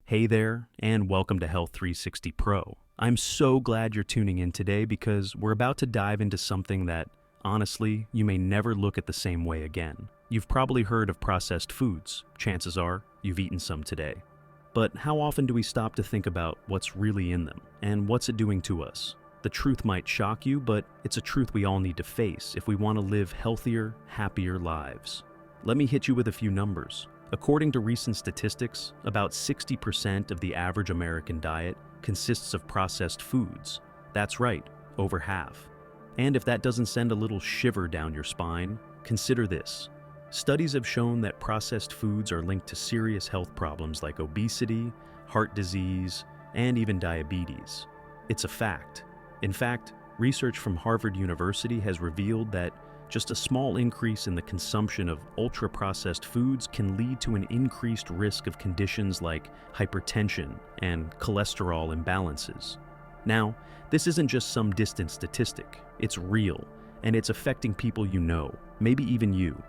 Hey there, and welcome to Health360 Pro. I'm so glad you're tuning in today because we're about to dive into something that, honestly, you may never look at the same way again. You've probably heard of processed foods. Chances are you've eaten some today. But how often do we stop to think about what's really in them and what's it doing to us? The truth might shock you, but it's a truth we all need to face if we want to live healthier, happier lives. Let me hit you with a few numbers. According to recent statistics, about 60% of the average American diet consists of processed foods. That's right, over half. And if that doesn't send a little shiver down your spine, consider this. Studies have shown that processed foods are linked to serious health problems like obesity, heart disease, and even diabetes. It's a fact. In fact, research from Harvard University has revealed that just a small increase in the consumption of ultra-processed foods can lead to an increased risk of conditions like hypertension and cholesterol imbalances. Now, this isn't just some distant statistic. It's real, and it's affecting people you know, maybe even you.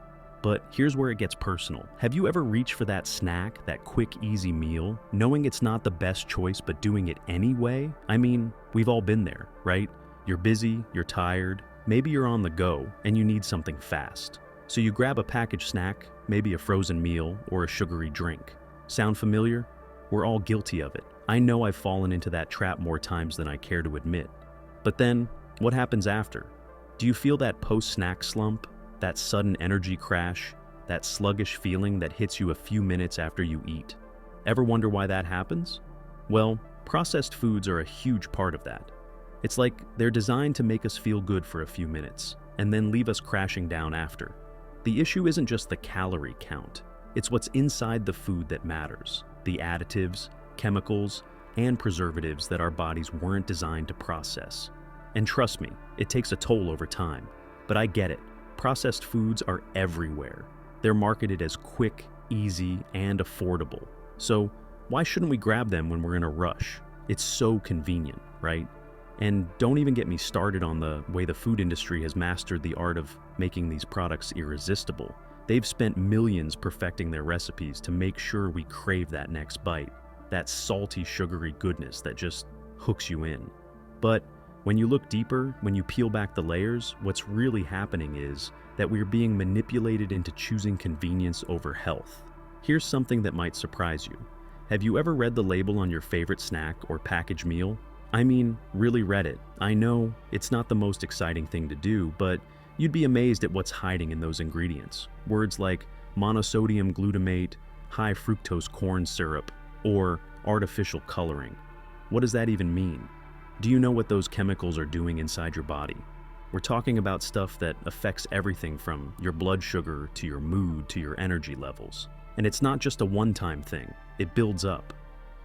But here's where it gets personal. Have you ever reached for that snack, that quick, easy meal, knowing it's not the best choice but doing it anyway? I mean, we've all been there, right? You're busy, you're tired, maybe you're on the go and you need something fast. So you grab a packaged snack, maybe a frozen meal or a sugary drink. Sound familiar? We're all guilty of it. I know I've fallen into that trap more times than I care to admit. But then, what happens after? Do you feel that post-snack slump, that sudden energy crash, that sluggish feeling that hits you a few minutes after you eat? Ever wonder why that happens? Well, processed foods are a huge part of that. It's like they're designed to make us feel good for a few minutes, and then leave us crashing down after. The issue isn't just the calorie count, it's what's inside the food that matters. The additives, chemicals, and preservatives that our bodies weren't designed to process. And trust me, it takes a toll over time. But I get it, processed foods are everywhere. They're marketed as quick, easy, and affordable. So why shouldn't we grab them when we're in a rush? It's so convenient, right? And don't even get me started on the way the food industry has mastered the art of making these products irresistible. They've spent millions perfecting their recipes to make sure we crave that next bite, that salty, sugary goodness that just hooks you in. But when you look deeper, when you peel back the layers, what's really happening is that we're being manipulated into choosing convenience over health. Here's something that might surprise you. Have you ever read the label on your favorite snack or packaged meal? I mean, really read it. I know it's not the most exciting thing to do, but you'd be amazed at what's hiding in those ingredients. Words like monosodium glutamate, high fructose corn syrup, or artificial coloring. What does that even mean? Do you know what those chemicals are doing inside your body? We're talking about stuff that affects everything from your blood sugar to your mood to your energy levels. And it's not just a one-time thing, it builds up.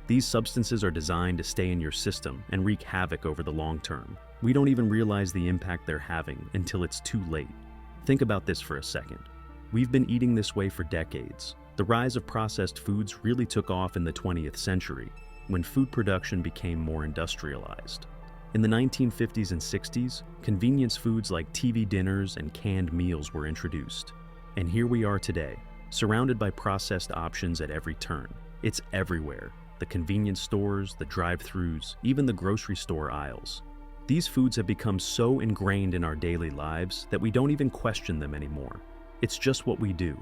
These substances are designed to stay in your system and wreak havoc over the long term. We don't even realize the impact they're having until it's too late. Think about this for a second. We've been eating this way for decades. The rise of processed foods really took off in the 20th century, when food production became more industrialized. In the 1950s and 60s, convenience foods like TV dinners and canned meals were introduced. And here we are today, surrounded by processed options at every turn. It's everywhere. The convenience stores, the drive-thrus, even the grocery store aisles. These foods have become so ingrained in our daily lives that we don't even question them anymore. It's just what we do.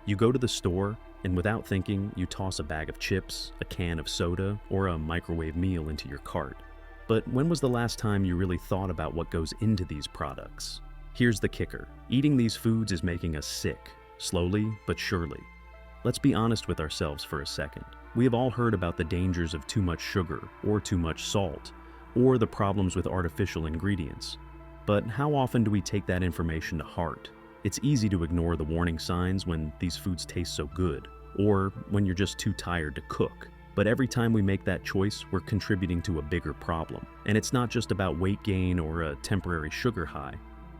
You go to the store, and without thinking, you toss a bag of chips, a can of soda, or a microwave meal into your cart. But when was the last time you really thought about what goes into these products? Here's the kicker. Eating these foods is making us sick, slowly but surely. Let's be honest with ourselves for a second. We have all heard about the dangers of too much sugar or too much salt, or the problems with artificial ingredients. But how often do we take that information to heart? It's easy to ignore the warning signs when these foods taste so good, or when you're just too tired to cook. But every time we make that choice, we're contributing to a bigger problem. And it's not just about weight gain or a temporary sugar high.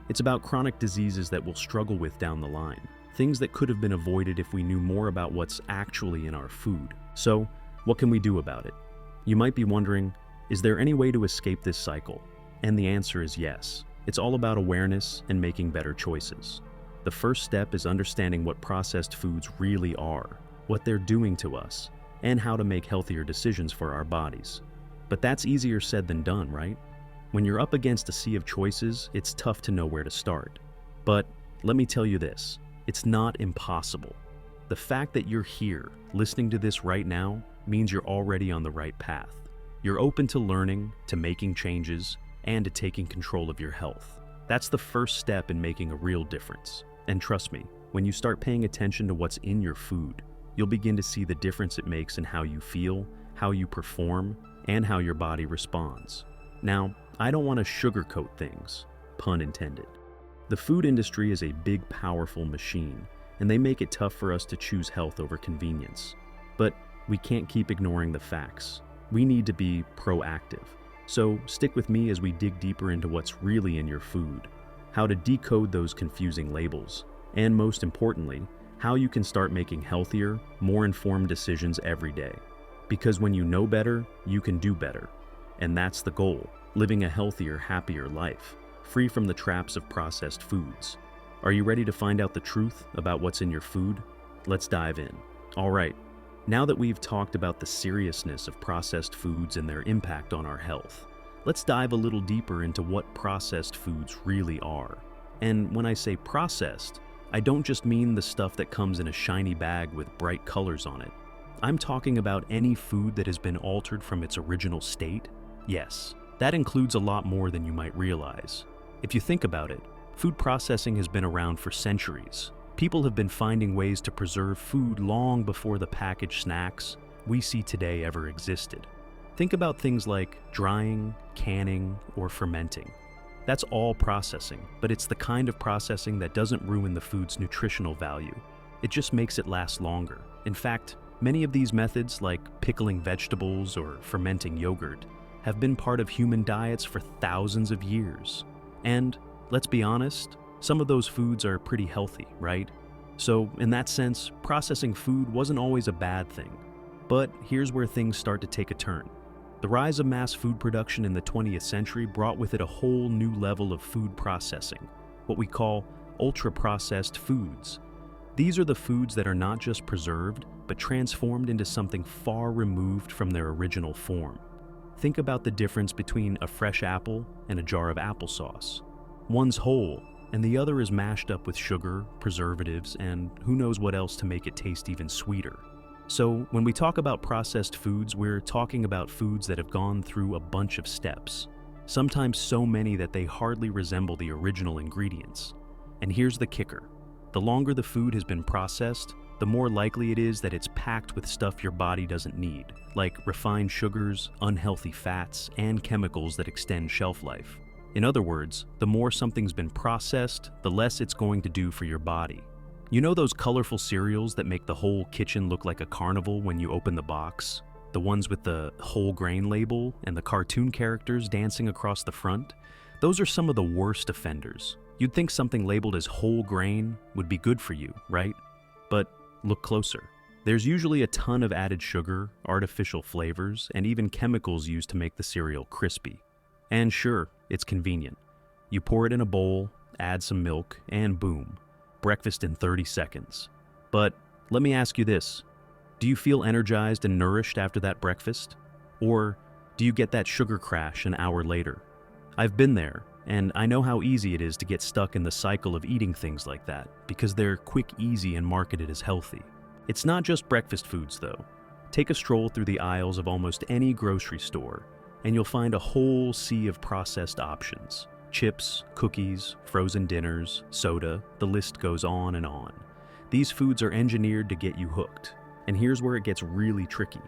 It's about chronic diseases that we'll struggle with down the line. Things that could have been avoided if we knew more about what's actually in our food. So, what can we do about it? You might be wondering, is there any way to escape this cycle? And the answer is yes. It's all about awareness and making better choices. The first step is understanding what processed foods really are, what they're doing to us, and how to make healthier decisions for our bodies. But that's easier said than done, right? When you're up against a sea of choices, it's tough to know where to start. But let me tell you this, it's not impossible. The fact that you're here, listening to this right now, means you're already on the right path. You're open to learning, to making changes, and to taking control of your health. That's the first step in making a real difference. And trust me, when you start paying attention to what's in your food, you'll begin to see the difference it makes in how you feel, how you perform, and how your body responds. Now, I don't want to sugarcoat things, pun intended. The food industry is a big, powerful machine, and they make it tough for us to choose health over convenience. But we can't keep ignoring the facts. We need to be proactive. So stick with me as we dig deeper into what's really in your food, how to decode those confusing labels, and most importantly, how you can start making healthier, more informed decisions every day. Because when you know better, you can do better. And that's the goal, living a healthier, happier life, free from the traps of processed foods. Are you ready to find out the truth about what's in your food? Let's dive in. All right, now that we've talked about the seriousness of processed foods and their impact on our health, let's dive a little deeper into what processed foods really are. And when I say processed, I don't just mean the stuff that comes in a shiny bag with bright colors on it. I'm talking about any food that has been altered from its original state. Yes, that includes a lot more than you might realize. If you think about it, food processing has been around for centuries. People have been finding ways to preserve food long before the packaged snacks we see today ever existed. Think about things like drying, canning, or fermenting. That's all processing, but it's the kind of processing that doesn't ruin the food's nutritional value. It just makes it last longer. In fact, many of these methods, like pickling vegetables or fermenting yogurt, have been part of human diets for thousands of years. And, let's be honest, some of those foods are pretty healthy, right? So, in that sense, processing food wasn't always a bad thing. But here's where things start to take a turn. The rise of mass food production in the 20th century brought with it a whole new level of food processing, what we call ultra-processed foods. These are the foods that are not just preserved, but transformed into something far removed from their original form. Think about the difference between a fresh apple and a jar of applesauce. One's whole, and the other is mashed up with sugar, preservatives, and who knows what else to make it taste even sweeter. So, when we talk about processed foods, we're talking about foods that have gone through a bunch of steps, sometimes so many that they hardly resemble the original ingredients. And here's the kicker. The longer the food has been processed, the more likely it is that it's packed with stuff your body doesn't need, like refined sugars, unhealthy fats, and chemicals that extend shelf life. In other words, the more something's been processed, the less it's going to do for your body. You know those colorful cereals that make the whole kitchen look like a carnival when you open the box? The ones with the whole grain label and the cartoon characters dancing across the front? Those are some of the worst offenders. You'd think something labeled as whole grain would be good for you, right? But look closer. There's usually a ton of added sugar, artificial flavors, and even chemicals used to make the cereal crispy. And sure, it's convenient. You pour it in a bowl, add some milk, and boom, breakfast in 30 seconds. But let me ask you this. Do you feel energized and nourished after that breakfast? Or do you get that sugar crash an hour later? I've been there, and I know how easy it is to get stuck in the cycle of eating things like that because they're quick, easy, and marketed as healthy. It's not just breakfast foods, though. Take a stroll through the aisles of almost any grocery store, and you'll find a whole sea of processed options. Chips, cookies, frozen dinners, soda, the list goes on and on. These foods are engineered to get you hooked. And here's where it gets really tricky.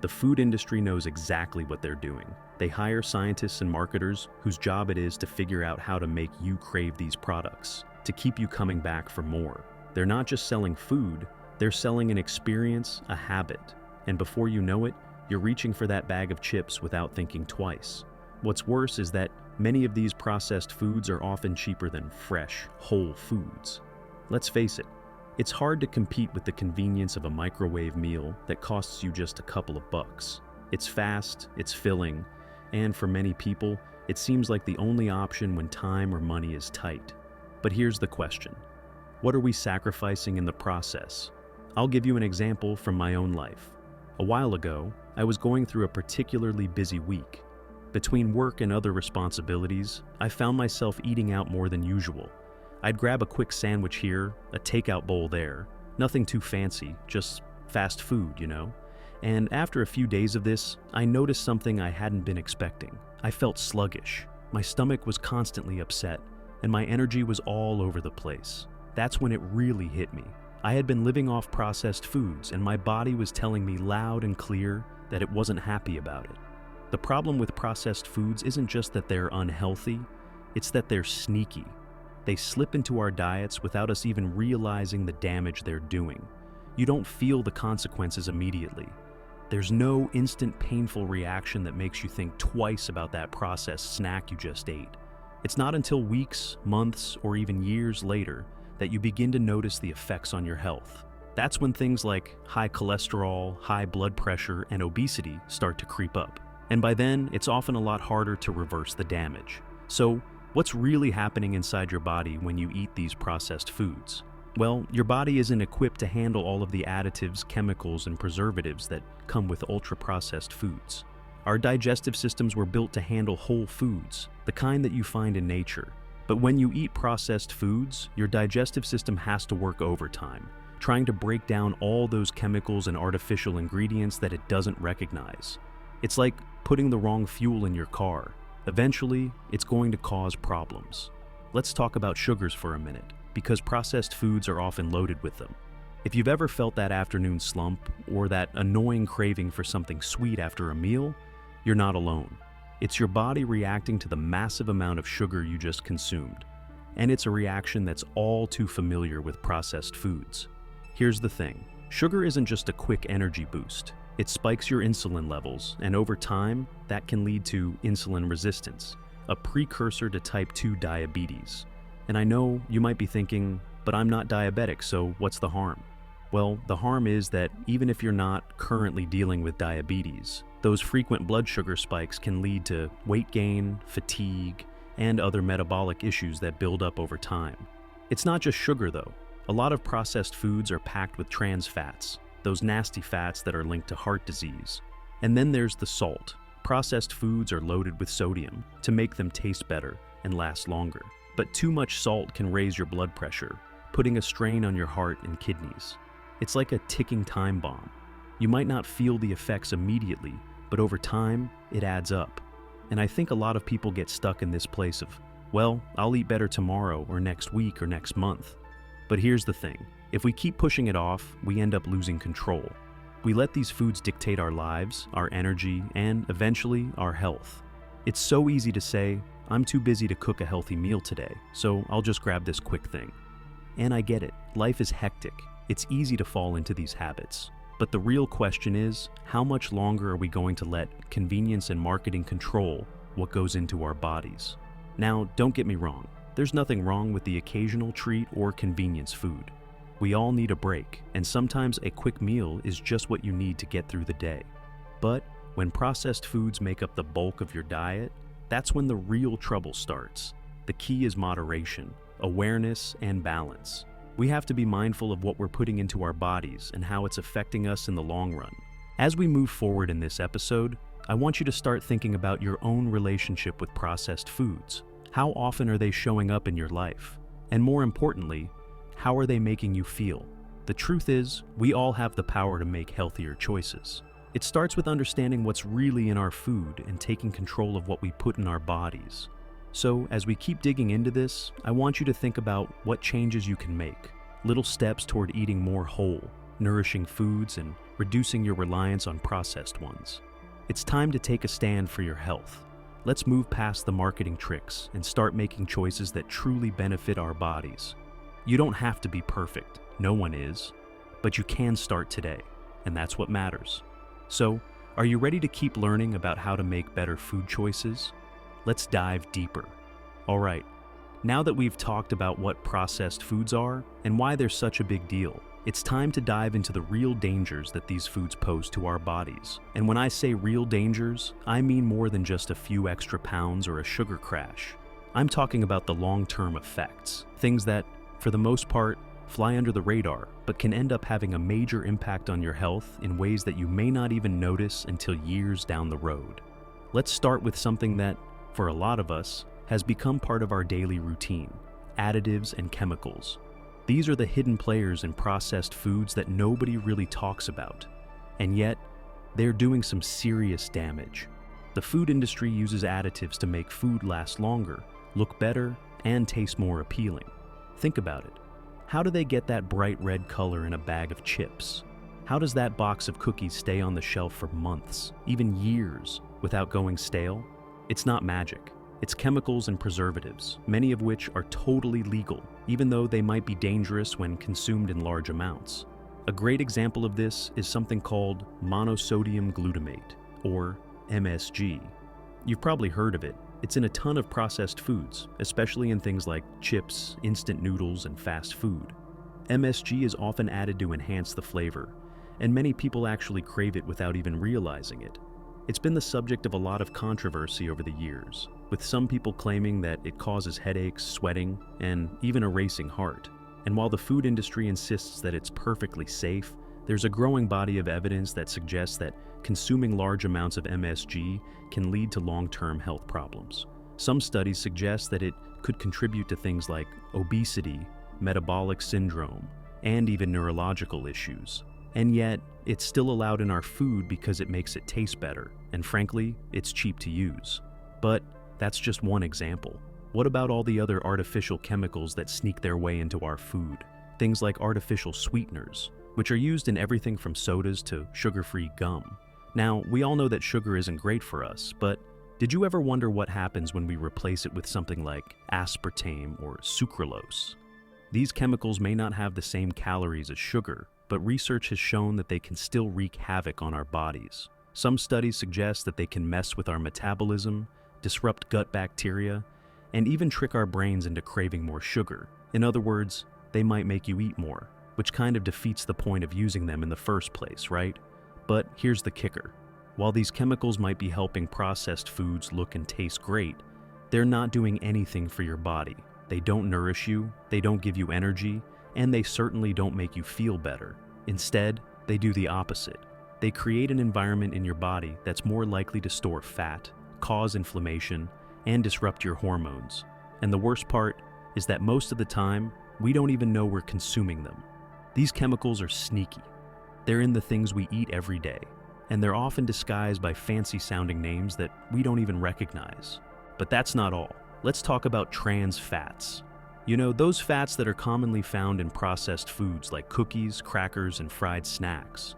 The food industry knows exactly what they're doing. They hire scientists and marketers whose job it is to figure out how to make you crave these products, to keep you coming back for more. They're not just selling food, they're selling an experience, a habit. And before you know it, you're reaching for that bag of chips without thinking twice. What's worse is that many of these processed foods are often cheaper than fresh, whole foods. Let's face it, it's hard to compete with the convenience of a microwave meal that costs you just a couple of bucks. It's fast, it's filling, and for many people, it seems like the only option when time or money is tight. But here's the question. What are we sacrificing in the process? I'll give you an example from my own life. A while ago, I was going through a particularly busy week. Between work and other responsibilities, I found myself eating out more than usual. I'd grab a quick sandwich here, a takeout bowl there, nothing too fancy, just fast food, you know? And after a few days of this, I noticed something I hadn't been expecting. I felt sluggish. My stomach was constantly upset, and my energy was all over the place. That's when it really hit me. I had been living off processed foods, and my body was telling me loud and clear that it wasn't happy about it. The problem with processed foods isn't just that they're unhealthy, it's that they're sneaky. They slip into our diets without us even realizing the damage they're doing. You don't feel the consequences immediately. There's no instant painful reaction that makes you think twice about that processed snack you just ate. It's not until weeks, months, or even years later that you begin to notice the effects on your health. That's when things like high cholesterol, high blood pressure, and obesity start to creep up. And by then, it's often a lot harder to reverse the damage. So, what's really happening inside your body when you eat these processed foods? Well, your body isn't equipped to handle all of the additives, chemicals, and preservatives that come with ultra-processed foods. Our digestive systems were built to handle whole foods, the kind that you find in nature. But when you eat processed foods, your digestive system has to work overtime, trying to break down all those chemicals and artificial ingredients that it doesn't recognize. It's like putting the wrong fuel in your car. Eventually, it's going to cause problems. Let's talk about sugars for a minute, because processed foods are often loaded with them. If you've ever felt that afternoon slump or that annoying craving for something sweet after a meal, you're not alone. It's your body reacting to the massive amount of sugar you just consumed. And it's a reaction that's all too familiar with processed foods. Here's the thing. Sugar isn't just a quick energy boost. It spikes your insulin levels, and over time, that can lead to insulin resistance, a precursor to type 2 diabetes. And I know you might be thinking, but I'm not diabetic, so what's the harm? Well, the harm is that even if you're not currently dealing with diabetes, those frequent blood sugar spikes can lead to weight gain, fatigue, and other metabolic issues that build up over time. It's not just sugar, though. A lot of processed foods are packed with trans fats, those nasty fats that are linked to heart disease. And then there's the salt. Processed foods are loaded with sodium to make them taste better and last longer. But too much salt can raise your blood pressure, putting a strain on your heart and kidneys. It's like a ticking time bomb. You might not feel the effects immediately, but over time, it adds up. And I think a lot of people get stuck in this place of, well, I'll eat better tomorrow or next week or next month. But here's the thing. If we keep pushing it off, we end up losing control. We let these foods dictate our lives, our energy, and eventually our health. It's so easy to say, I'm too busy to cook a healthy meal today, so I'll just grab this quick thing. And I get it. Life is hectic. It's easy to fall into these habits. But the real question is, how much longer are we going to let convenience and marketing control what goes into our bodies? Now, don't get me wrong. There's nothing wrong with the occasional treat or convenience food. We all need a break, and sometimes a quick meal is just what you need to get through the day. But when processed foods make up the bulk of your diet, that's when the real trouble starts. The key is moderation, awareness, and balance. We have to be mindful of what we're putting into our bodies and how it's affecting us in the long run. As we move forward in this episode, I want you to start thinking about your own relationship with processed foods. How often are they showing up in your life? And more importantly, how are they making you feel? The truth is, we all have the power to make healthier choices. It starts with understanding what's really in our food and taking control of what we put in our bodies. So, as we keep digging into this, I want you to think about what changes you can make. Little steps toward eating more whole, nourishing foods, and reducing your reliance on processed ones. It's time to take a stand for your health. Let's move past the marketing tricks and start making choices that truly benefit our bodies. You don't have to be perfect, no one is, but you can start today, and that's what matters. So, are you ready to keep learning about how to make better food choices? Let's dive deeper. All right, now that we've talked about what processed foods are and why they're such a big deal, it's time to dive into the real dangers that these foods pose to our bodies. And when I say real dangers, I mean more than just a few extra pounds or a sugar crash. I'm talking about the long-term effects, things that, for the most part, fly under the radar, but can end up having a major impact on your health in ways that you may not even notice until years down the road. Let's start with something that, for a lot of us, has become part of our daily routine: additives and chemicals. These are the hidden players in processed foods that nobody really talks about, and yet they're doing some serious damage. The food industry uses additives to make food last longer, look better, and taste more appealing. Think about it. How do they get that bright red color in a bag of chips? How does that box of cookies stay on the shelf for months, even years, without going stale? It's not magic. It's chemicals and preservatives, many of which are totally legal, even though they might be dangerous when consumed in large amounts. A great example of this is something called monosodium glutamate, or MSG. You've probably heard of it. It's in a ton of processed foods, especially in things like chips, instant noodles, and fast food. MSG is often added to enhance the flavor, and many people actually crave it without even realizing it. It's been the subject of a lot of controversy over the years, with some people claiming that it causes headaches, sweating, and even a racing heart. And while the food industry insists that it's perfectly safe, there's a growing body of evidence that suggests that consuming large amounts of MSG can lead to long-term health problems. Some studies suggest that it could contribute to things like obesity, metabolic syndrome, and even neurological issues. And yet, it's still allowed in our food because it makes it taste better, and frankly, it's cheap to use. But that's just one example. What about all the other artificial chemicals that sneak their way into our food? Things like artificial sweeteners, which are used in everything from sodas to sugar-free gum. Now, we all know that sugar isn't great for us, but did you ever wonder what happens when we replace it with something like aspartame or sucralose? These chemicals may not have the same calories as sugar, but research has shown that they can still wreak havoc on our bodies. Some studies suggest that they can mess with our metabolism, disrupt gut bacteria, and even trick our brains into craving more sugar. In other words, they might make you eat more, which kind of defeats the point of using them in the first place, right? But here's the kicker. While these chemicals might be helping processed foods look and taste great, they're not doing anything for your body. They don't nourish you, they don't give you energy, and they certainly don't make you feel better. Instead, they do the opposite. They create an environment in your body that's more likely to store fat, cause inflammation, and disrupt your hormones. And the worst part is that most of the time, we don't even know we're consuming them. These chemicals are sneaky. They're in the things we eat every day, and they're often disguised by fancy-sounding names that we don't even recognize. But that's not all. Let's talk about trans fats. You know, those fats that are commonly found in processed foods like cookies, crackers, and fried snacks.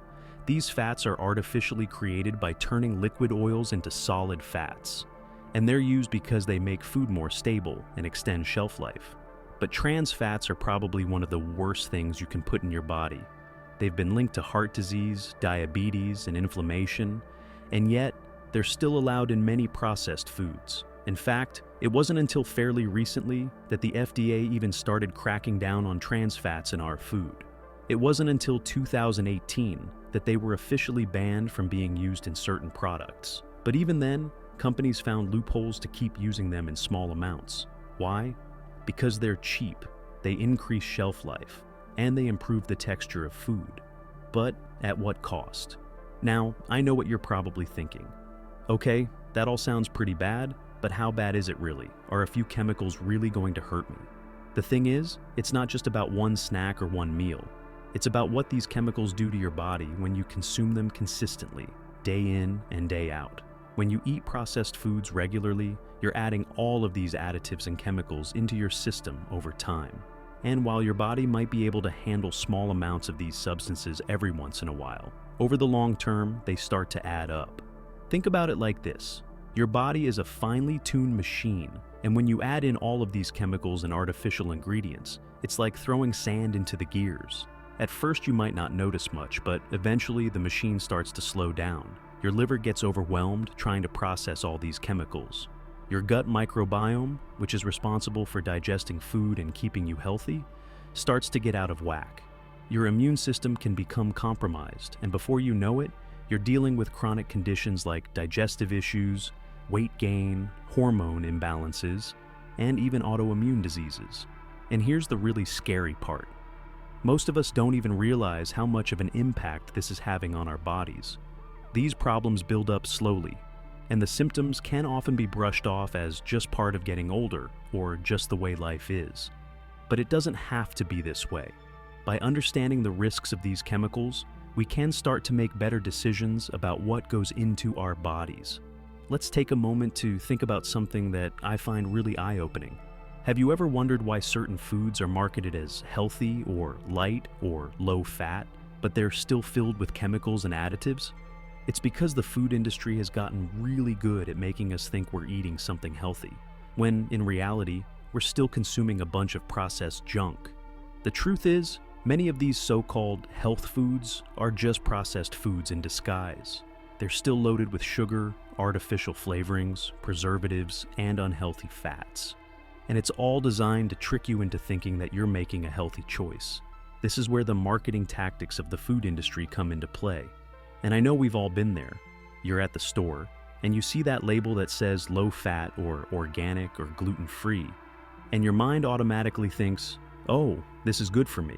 These fats are artificially created by turning liquid oils into solid fats, and they're used because they make food more stable and extend shelf life. But trans fats are probably one of the worst things you can put in your body. They've been linked to heart disease, diabetes, and inflammation, and yet they're still allowed in many processed foods. In fact, it wasn't until fairly recently that the FDA even started cracking down on trans fats in our food. It wasn't until 2018 that they were officially banned from being used in certain products. But even then, companies found loopholes to keep using them in small amounts. Why? Because they're cheap, they increase shelf life, and they improve the texture of food. But at what cost? Now, I know what you're probably thinking. Okay, that all sounds pretty bad, but how bad is it really? Are a few chemicals really going to hurt me? The thing is, it's not just about one snack or one meal. It's about what these chemicals do to your body when you consume them consistently, day in and day out. When you eat processed foods regularly, you're adding all of these additives and chemicals into your system over time. And while your body might be able to handle small amounts of these substances every once in a while, over the long term, they start to add up. Think about it like this. Your body is a finely tuned machine, and when you add in all of these chemicals and artificial ingredients, it's like throwing sand into the gears. At first you might not notice much, but eventually the machine starts to slow down. Your liver gets overwhelmed trying to process all these chemicals. Your gut microbiome, which is responsible for digesting food and keeping you healthy, starts to get out of whack. Your immune system can become compromised, and before you know it, you're dealing with chronic conditions like digestive issues, weight gain, hormone imbalances, and even autoimmune diseases. And here's the really scary part. Most of us don't even realize how much of an impact this is having on our bodies. These problems build up slowly, and the symptoms can often be brushed off as just part of getting older or just the way life is. But it doesn't have to be this way. By understanding the risks of these chemicals, we can start to make better decisions about what goes into our bodies. Let's take a moment to think about something that I find really eye-opening. Have you ever wondered why certain foods are marketed as healthy or light or low fat, but they're still filled with chemicals and additives? It's because the food industry has gotten really good at making us think we're eating something healthy, when in reality, we're still consuming a bunch of processed junk. The truth is, many of these so-called health foods are just processed foods in disguise. They're still loaded with sugar, artificial flavorings, preservatives, and unhealthy fats. And it's all designed to trick you into thinking that you're making a healthy choice. This is where the marketing tactics of the food industry come into play. And I know we've all been there. You're at the store, and you see that label that says low fat or organic or gluten-free, and your mind automatically thinks, oh, this is good for me.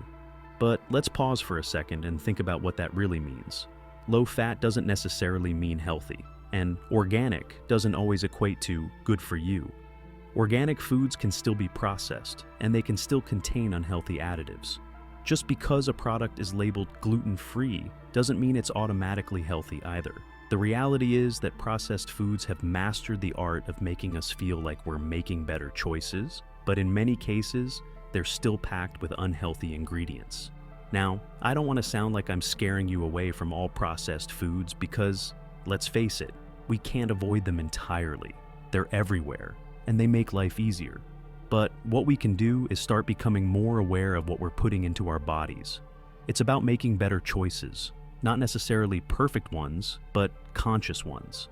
But let's pause for a second and think about what that really means. Low fat doesn't necessarily mean healthy, and organic doesn't always equate to good for you. Organic foods can still be processed, and they can still contain unhealthy additives. Just because a product is labeled gluten-free doesn't mean it's automatically healthy either. The reality is that processed foods have mastered the art of making us feel like we're making better choices, but in many cases, they're still packed with unhealthy ingredients. Now, I don't want to sound like I'm scaring you away from all processed foods because, let's face it, we can't avoid them entirely. They're everywhere, and they make life easier. But what we can do is start becoming more aware of what we're putting into our bodies. It's about making better choices, not necessarily perfect ones, but conscious ones.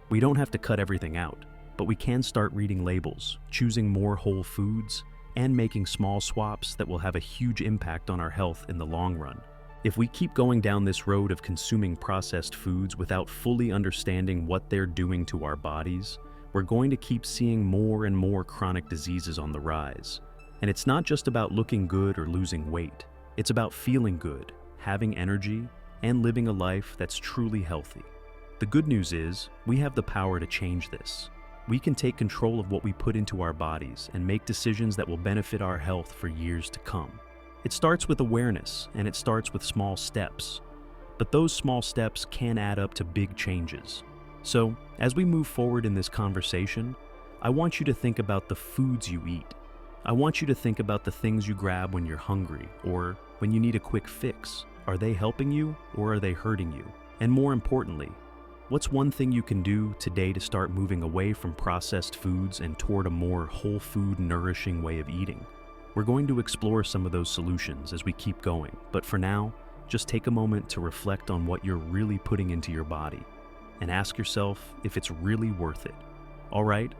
We don't have to cut everything out, but we can start reading labels, choosing more whole foods, and making small swaps that will have a huge impact on our health in the long run. If we keep going down this road of consuming processed foods without fully understanding what they're doing to our bodies, we're going to keep seeing more and more chronic diseases on the rise. And it's not just about looking good or losing weight. It's about feeling good, having energy, and living a life that's truly healthy. The good news is, we have the power to change this. We can take control of what we put into our bodies and make decisions that will benefit our health for years to come. It starts with awareness, and it starts with small steps. But those small steps can add up to big changes. So, as we move forward in this conversation, I want you to think about the foods you eat. I want you to think about the things you grab when you're hungry or when you need a quick fix. Are they helping you or are they hurting you? And more importantly, what's one thing you can do today to start moving away from processed foods and toward a more whole food, nourishing way of eating? We're going to explore some of those solutions as we keep going, but for now, just take a moment to reflect on what you're really putting into your body and ask yourself if it's really worth it. All right,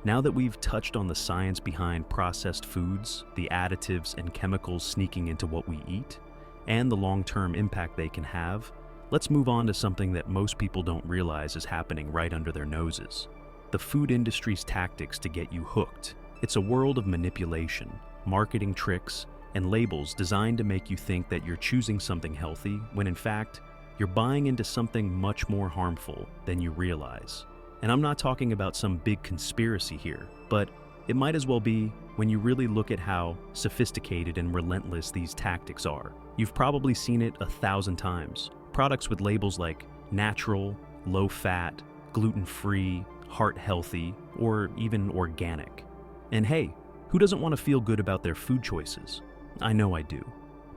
now that we've touched on the science behind processed foods, the additives and chemicals sneaking into what we eat, and the long-term impact they can have, let's move on to something that most people don't realize is happening right under their noses. The food industry's tactics to get you hooked. It's a world of manipulation, marketing tricks, and labels designed to make you think that you're choosing something healthy when in fact, you're buying into something much more harmful than you realize. And I'm not talking about some big conspiracy here, but it might as well be when you really look at how sophisticated and relentless these tactics are. You've probably seen it 1,000 times. Products with labels like natural, low fat, gluten-free, heart healthy, or even organic. And hey, who doesn't want to feel good about their food choices? I know I do.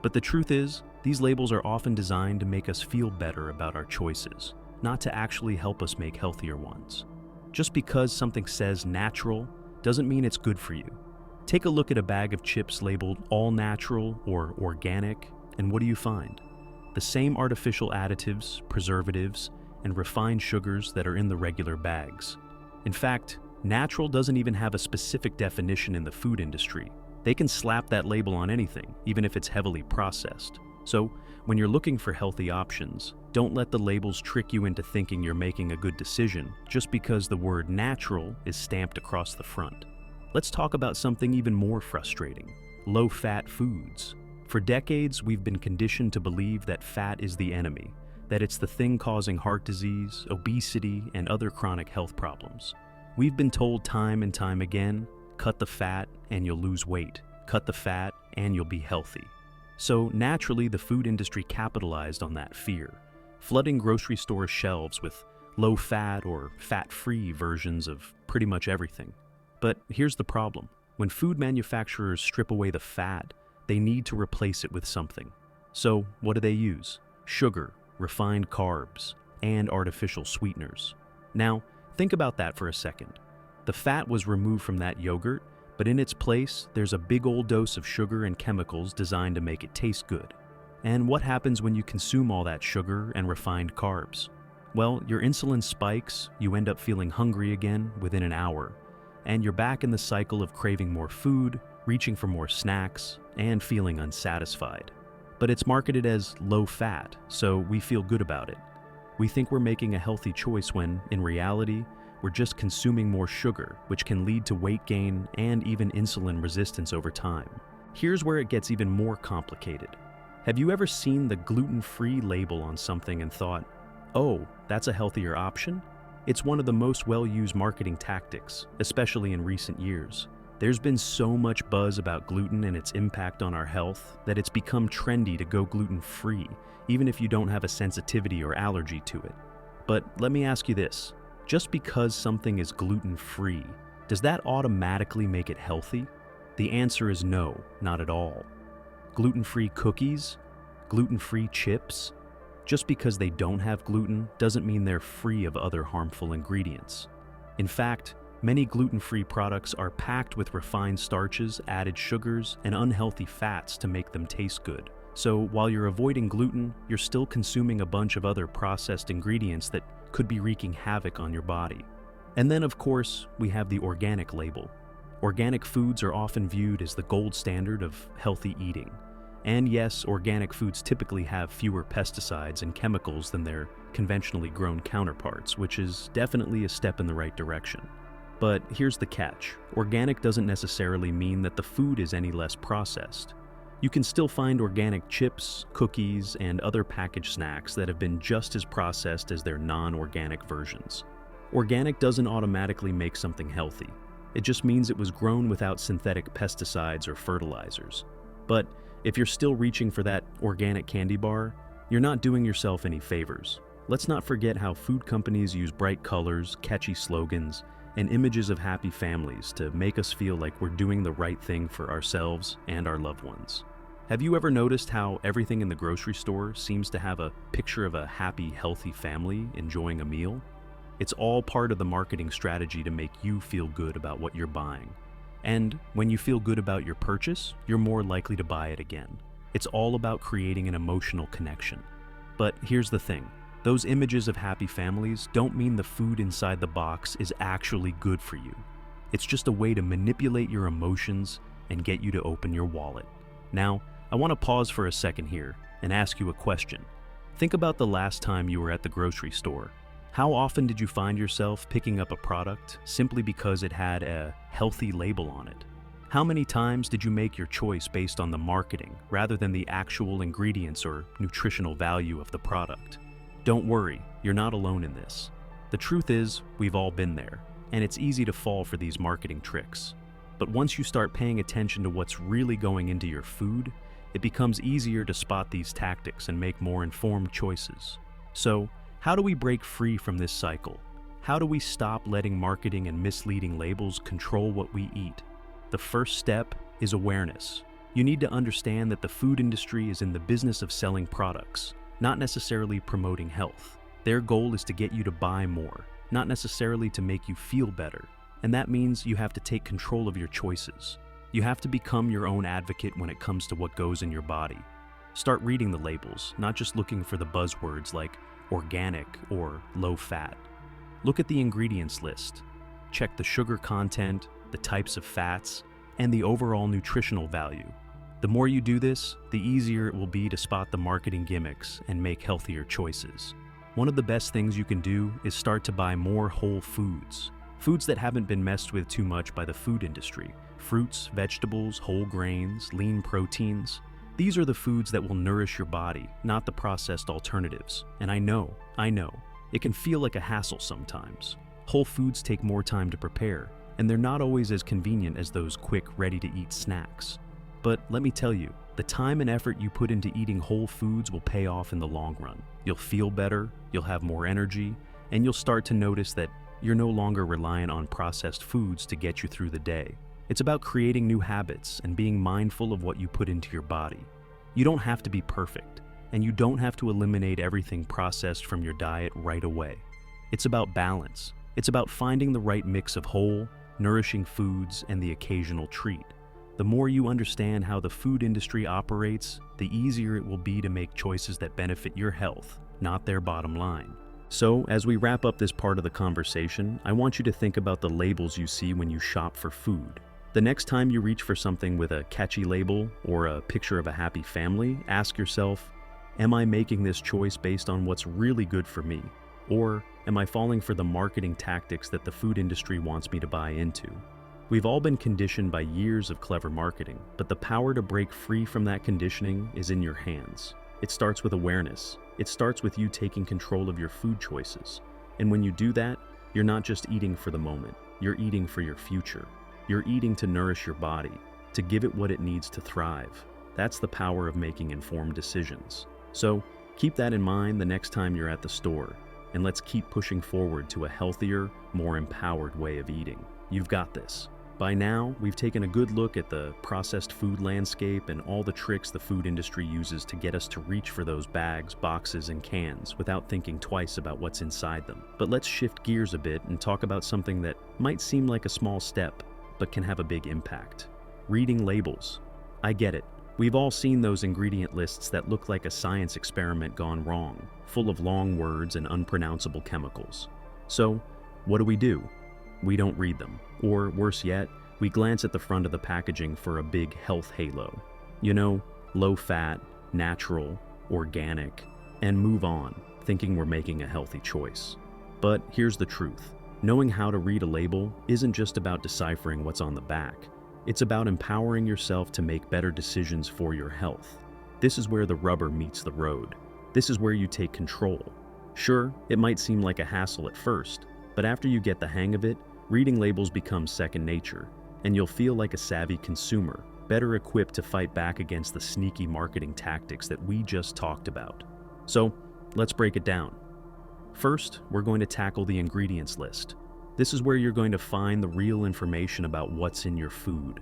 But the truth is, these labels are often designed to make us feel better about our choices, not to actually help us make healthier ones. Just because something says natural doesn't mean it's good for you. Take a look at a bag of chips labeled all natural or organic, and what do you find? The same artificial additives, preservatives, and refined sugars that are in the regular bags. In fact, natural doesn't even have a specific definition in the food industry. They can slap that label on anything, even if it's heavily processed. So, when you're looking for healthy options, don't let the labels trick you into thinking you're making a good decision just because the word natural is stamped across the front. Let's talk about something even more frustrating: low-fat foods. For decades, we've been conditioned to believe that fat is the enemy, that it's the thing causing heart disease, obesity, and other chronic health problems. We've been told time and time again, cut the fat and you'll lose weight, cut the fat and you'll be healthy. So naturally, the food industry capitalized on that fear, flooding grocery store shelves with low-fat or fat-free versions of pretty much everything. But here's the problem. When food manufacturers strip away the fat, they need to replace it with something. So what do they use? Sugar, refined carbs, and artificial sweeteners. Now, think about that for a second. The fat was removed from that yogurt, but in its place, there's a big old dose of sugar and chemicals designed to make it taste good. And what happens when you consume all that sugar and refined carbs? Well, your insulin spikes, you end up feeling hungry again within an hour, and you're back in the cycle of craving more food, reaching for more snacks, and feeling unsatisfied. But it's marketed as low fat, so we feel good about it. We think we're making a healthy choice when, in reality, we're just consuming more sugar, which can lead to weight gain and even insulin resistance over time. Here's where it gets even more complicated. Have you ever seen the gluten-free label on something and thought, oh, that's a healthier option? It's one of the most well-used marketing tactics, especially in recent years. There's been so much buzz about gluten and its impact on our health that it's become trendy to go gluten-free, even if you don't have a sensitivity or allergy to it. But let me ask you this. Just because something is gluten-free, does that automatically make it healthy? The answer is no, not at all. Gluten-free cookies? Gluten-free chips? Just because they don't have gluten doesn't mean they're free of other harmful ingredients. In fact, many gluten-free products are packed with refined starches, added sugars, and unhealthy fats to make them taste good. So while you're avoiding gluten, you're still consuming a bunch of other processed ingredients that could be wreaking havoc on your body. And then, of course, we have the organic label. Organic foods are often viewed as the gold standard of healthy eating. And yes, organic foods typically have fewer pesticides and chemicals than their conventionally grown counterparts, which is definitely a step in the right direction. But here's the catch. Organic doesn't necessarily mean that the food is any less processed. You can still find organic chips, cookies, and other packaged snacks that have been just as processed as their non-organic versions. Organic doesn't automatically make something healthy. It just means it was grown without synthetic pesticides or fertilizers. But if you're still reaching for that organic candy bar, you're not doing yourself any favors. Let's not forget how food companies use bright colors, catchy slogans, and images of happy families to make us feel like we're doing the right thing for ourselves and our loved ones. Have you ever noticed how everything in the grocery store seems to have a picture of a happy, healthy family enjoying a meal? It's all part of the marketing strategy to make you feel good about what you're buying. And when you feel good about your purchase, you're more likely to buy it again. It's all about creating an emotional connection. But here's the thing. Those images of happy families don't mean the food inside the box is actually good for you. It's just a way to manipulate your emotions and get you to open your wallet. Now, I want to pause for a second here and ask you a question. Think about the last time you were at the grocery store. How often did you find yourself picking up a product simply because it had a healthy label on it? How many times did you make your choice based on the marketing rather than the actual ingredients or nutritional value of the product? Don't worry, you're not alone in this. The truth is, we've all been there, and it's easy to fall for these marketing tricks. But once you start paying attention to what's really going into your food, it becomes easier to spot these tactics and make more informed choices. So, how do we break free from this cycle? How do we stop letting marketing and misleading labels control what we eat? The first step is awareness. You need to understand that the food industry is in the business of selling products, not necessarily promoting health. Their goal is to get you to buy more, not necessarily to make you feel better. And that means you have to take control of your choices. You have to become your own advocate when it comes to what goes in your body. Start reading the labels, not just looking for the buzzwords like organic or low fat. Look at the ingredients list. Check the sugar content, the types of fats, and the overall nutritional value. The more you do this, the easier it will be to spot the marketing gimmicks and make healthier choices. One of the best things you can do is start to buy more whole foods. Foods that haven't been messed with too much by the food industry. Fruits, vegetables, whole grains, lean proteins. These are the foods that will nourish your body, not the processed alternatives. And I know, it can feel like a hassle sometimes. Whole foods take more time to prepare, and they're not always as convenient as those quick, ready-to-eat snacks. But let me tell you, the time and effort you put into eating whole foods will pay off in the long run. You'll feel better, you'll have more energy, and you'll start to notice that you're no longer reliant on processed foods to get you through the day. It's about creating new habits and being mindful of what you put into your body. You don't have to be perfect, and you don't have to eliminate everything processed from your diet right away. It's about balance. It's about finding the right mix of whole, nourishing foods and the occasional treat. The more you understand how the food industry operates, the easier it will be to make choices that benefit your health, not their bottom line. So, as we wrap up this part of the conversation, I want you to think about the labels you see when you shop for food. The next time you reach for something with a catchy label or a picture of a happy family, ask yourself, am I making this choice based on what's really good for me? Or am I falling for the marketing tactics that the food industry wants me to buy into? We've all been conditioned by years of clever marketing, but the power to break free from that conditioning is in your hands. It starts with awareness. It starts with you taking control of your food choices. And when you do that, you're not just eating for the moment, you're eating for your future. You're eating to nourish your body, to give it what it needs to thrive. That's the power of making informed decisions. So keep that in mind the next time you're at the store, and let's keep pushing forward to a healthier, more empowered way of eating. You've got this. By now, we've taken a good look at the processed food landscape and all the tricks the food industry uses to get us to reach for those bags, boxes, and cans without thinking twice about what's inside them. But let's shift gears a bit and talk about something that might seem like a small step, but can have a big impact. Reading labels. I get it. We've all seen those ingredient lists that look like a science experiment gone wrong, full of long words and unpronounceable chemicals. So, what do? We don't read them. Or worse yet, we glance at the front of the packaging for a big health halo. You know, low fat, natural, organic, and move on, thinking we're making a healthy choice. But here's the truth. Knowing how to read a label isn't just about deciphering what's on the back. It's about empowering yourself to make better decisions for your health. This is where the rubber meets the road. This is where you take control. Sure, it might seem like a hassle at first, but after you get the hang of it, reading labels becomes second nature, and you'll feel like a savvy consumer, better equipped to fight back against the sneaky marketing tactics that we just talked about. So, let's break it down. First, we're going to tackle the ingredients list. This is where you're going to find the real information about what's in your food.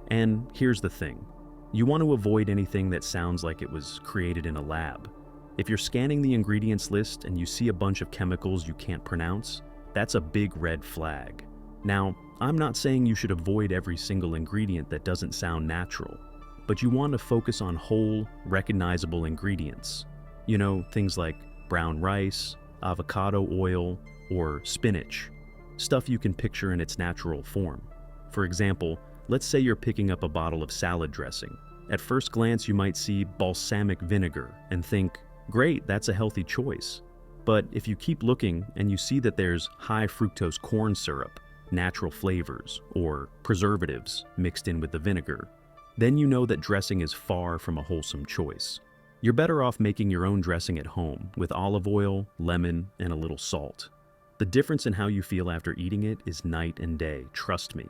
And here's the thing. You want to avoid anything that sounds like it was created in a lab. If you're scanning the ingredients list and you see a bunch of chemicals you can't pronounce, that's a big red flag. Now, I'm not saying you should avoid every single ingredient that doesn't sound natural, but you want to focus on whole, recognizable ingredients. You know, things like brown rice, avocado oil, or spinach. Stuff you can picture in its natural form. For example, let's say you're picking up a bottle of salad dressing. At first glance, you might see balsamic vinegar and think, great, that's a healthy choice. But if you keep looking and you see that there's high fructose corn syrup, natural flavors, or preservatives mixed in with the vinegar, then you know that dressing is far from a wholesome choice. You're better off making your own dressing at home with olive oil, lemon, and a little salt. The difference in how you feel after eating it is night and day, trust me.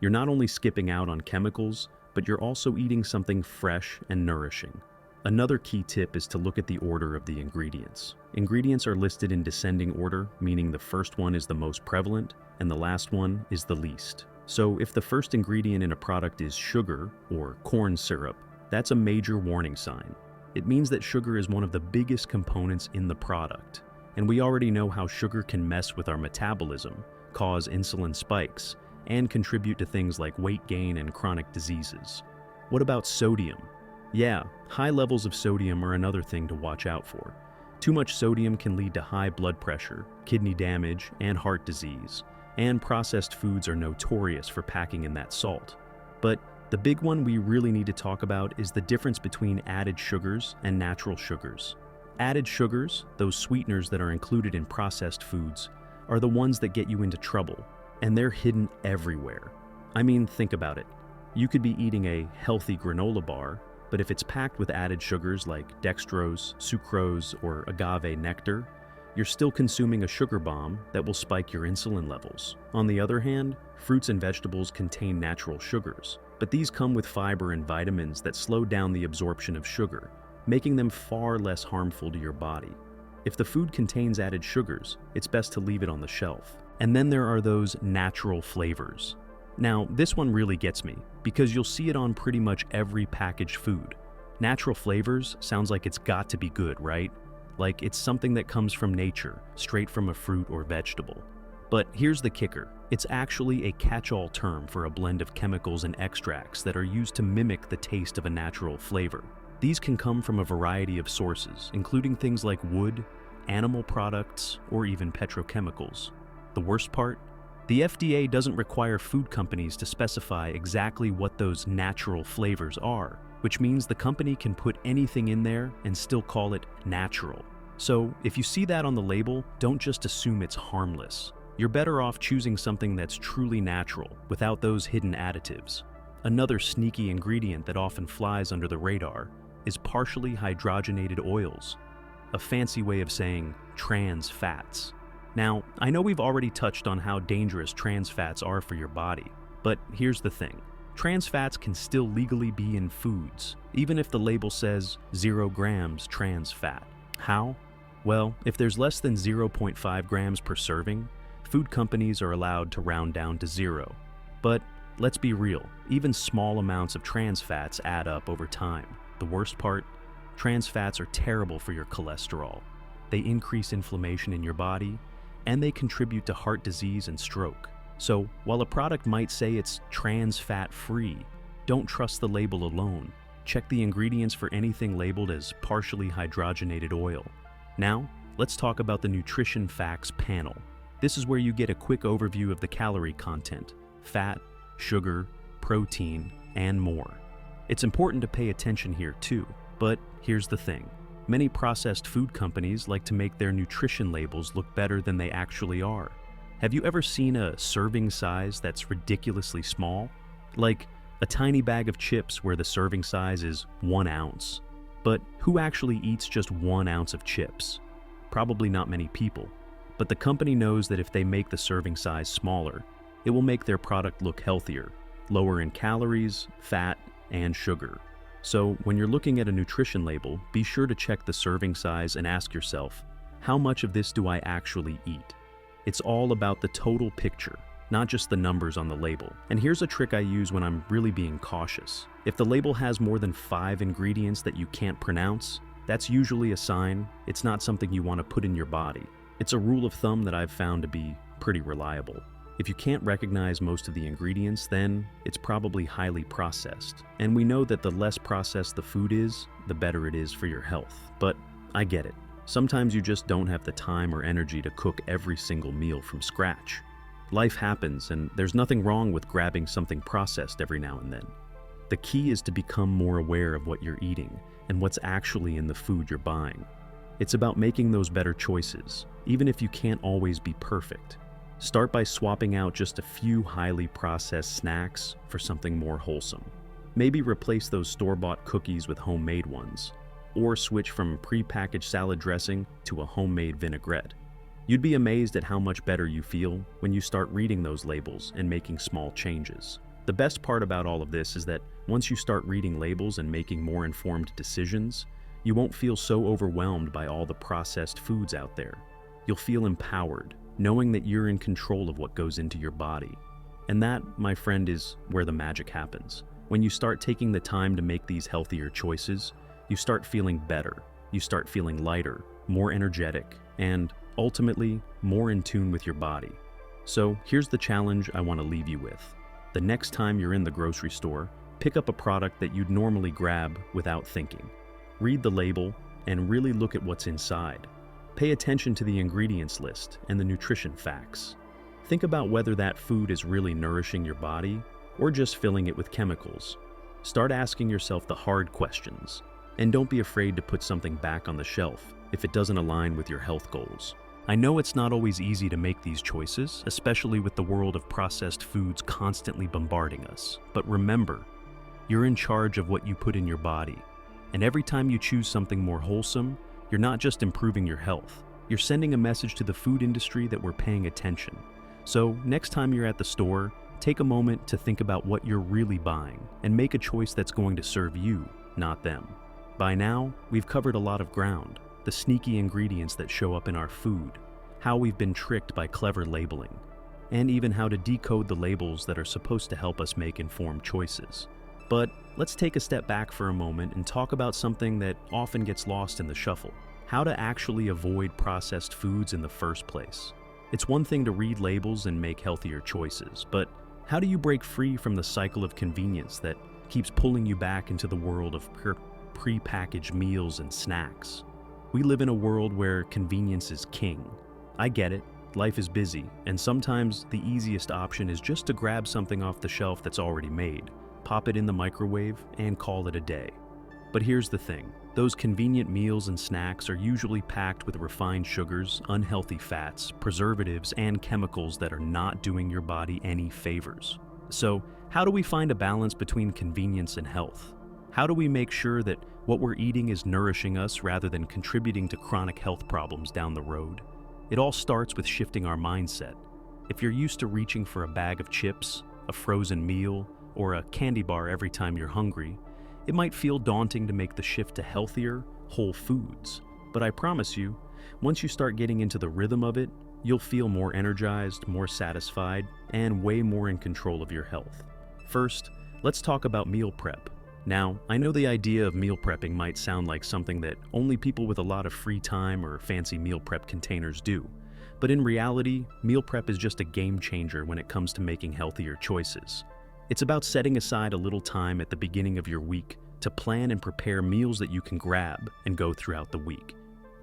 You're not only skipping out on chemicals, but you're also eating something fresh and nourishing. Another key tip is to look at the order of the ingredients. Ingredients are listed in descending order, meaning the first one is the most prevalent and the last one is the least. So if the first ingredient in a product is sugar or corn syrup, that's a major warning sign. It means that sugar is one of the biggest components in the product. And we already know how sugar can mess with our metabolism, cause insulin spikes, and contribute to things like weight gain and chronic diseases. What about sodium? Yeah, high levels of sodium are another thing to watch out for. Too much sodium can lead to high blood pressure, kidney damage, and heart disease, and processed foods are notorious for packing in that salt. But the big one we really need to talk about is the difference between added sugars and natural sugars. Added sugars, those sweeteners that are included in processed foods, are the ones that get you into trouble, and they're hidden everywhere. I mean, think about it. You could be eating a healthy granola bar, But if it's packed with added sugars like dextrose, sucrose, or agave nectar, you're still consuming a sugar bomb that will spike your insulin levels. On the other hand, fruits and vegetables contain natural sugars, but these come with fiber and vitamins that slow down the absorption of sugar, making them far less harmful to your body. If the food contains added sugars, it's best to leave it on the shelf. And then there are those natural flavors. Now, this one really gets me, because you'll see it on pretty much every packaged food. Natural flavors sounds like it's got to be good, right? Like it's something that comes from nature, straight from a fruit or vegetable. But here's the kicker. It's actually a catch-all term for a blend of chemicals and extracts that are used to mimic the taste of a natural flavor. These can come from a variety of sources, including things like wood, animal products, or even petrochemicals. The worst part? The FDA doesn't require food companies to specify exactly what those natural flavors are, which means the company can put anything in there and still call it natural. So if you see that on the label, don't just assume it's harmless. You're better off choosing something that's truly natural, without those hidden additives. Another sneaky ingredient that often flies under the radar is partially hydrogenated oils, a fancy way of saying trans fats. Now, I know we've already touched on how dangerous trans fats are for your body, but here's the thing. Trans fats can still legally be in foods, even if the label says 0 grams trans fat. How? Well, if there's less than 0.5 grams per serving, food companies are allowed to round down to 0. But let's be real, even small amounts of trans fats add up over time. The worst part? Trans fats are terrible for your cholesterol. They increase inflammation in your body, and they contribute to heart disease and stroke. So, while a product might say it's trans fat free, don't trust the label alone. Check the ingredients for anything labeled as partially hydrogenated oil. Now, let's talk about the nutrition facts panel. This is where you get a quick overview of the calorie content, fat, sugar, protein, and more. It's important to pay attention here too, but here's the thing. Many processed food companies like to make their nutrition labels look better than they actually are. Have you ever seen a serving size that's ridiculously small? Like a tiny bag of chips where the serving size is 1 ounce. But who actually eats just 1 ounce of chips? Probably not many people. But the company knows that if they make the serving size smaller, it will make their product look healthier, lower in calories, fat, and sugar. So when you're looking at a nutrition label, be sure to check the serving size and ask yourself, how much of this do I actually eat? It's all about the total picture, not just the numbers on the label. And here's a trick I use when I'm really being cautious. If the label has more than 5 ingredients that you can't pronounce, that's usually a sign it's not something you want to put in your body. It's a rule of thumb that I've found to be pretty reliable. If you can't recognize most of the ingredients, then it's probably highly processed. And we know that the less processed the food is, the better it is for your health. But I get it. Sometimes you just don't have the time or energy to cook every single meal from scratch. Life happens, and there's nothing wrong with grabbing something processed every now and then. The key is to become more aware of what you're eating and what's actually in the food you're buying. It's about making those better choices, even if you can't always be perfect. Start by swapping out just a few highly processed snacks for something more wholesome. Maybe replace those store-bought cookies with homemade ones, or switch from pre-packaged salad dressing to a homemade vinaigrette. You'd be amazed at how much better you feel when you start reading those labels and making small changes. The best part about all of this is that once you start reading labels and making more informed decisions, you won't feel so overwhelmed by all the processed foods out there. You'll feel empowered, knowing that you're in control of what goes into your body. And that, my friend, is where the magic happens. When you start taking the time to make these healthier choices, you start feeling better, you start feeling lighter, more energetic, and ultimately, more in tune with your body. So here's the challenge I want to leave you with. The next time you're in the grocery store, pick up a product that you'd normally grab without thinking. Read the label and really look at what's inside. Pay attention to the ingredients list and the nutrition facts. Think about whether that food is really nourishing your body or just filling it with chemicals. Start asking yourself the hard questions, and don't be afraid to put something back on the shelf if it doesn't align with your health goals. I know it's not always easy to make these choices, especially with the world of processed foods constantly bombarding us. But remember, You're in charge of what you put in your body. And every time you choose something more wholesome, you're not just improving your health. You're sending a message to the food industry that we're paying attention. So next time you're at the store, take a moment to think about what you're really buying and make a choice that's going to serve you, not them. By now, we've covered a lot of ground. The sneaky ingredients that show up in our food, how we've been tricked by clever labeling, and even how to decode the labels that are supposed to help us make informed choices. But let's take a step back for a moment and talk about something that often gets lost in the shuffle: how to actually avoid processed foods in the first place. It's one thing to read labels and make healthier choices, but how do you break free from the cycle of convenience that keeps pulling you back into the world of pre-packaged meals and snacks? We live in a world where convenience is king. I get it, life is busy, and sometimes the easiest option is just to grab something off the shelf that's already made, pop it in the microwave, and call it a day. But here's the thing: those convenient meals and snacks are usually packed with refined sugars, unhealthy fats, preservatives, and chemicals that are not doing your body any favors. So, how do we find a balance between convenience and health? How do we make sure that what we're eating is nourishing us rather than contributing to chronic health problems down the road? It all starts with shifting our mindset. If you're used to reaching for a bag of chips, a frozen meal, or a candy bar every time you're hungry, it might feel daunting to make the shift to healthier, whole foods. But I promise you, once you start getting into the rhythm of it, you'll feel more energized, more satisfied, and way more in control of your health. First, let's talk about meal prep. Now, I know the idea of meal prepping might sound like something that only people with a lot of free time or fancy meal prep containers do. But in reality, meal prep is just a game changer when it comes to making healthier choices. It's about setting aside a little time at the beginning of your week to plan and prepare meals that you can grab and go throughout the week.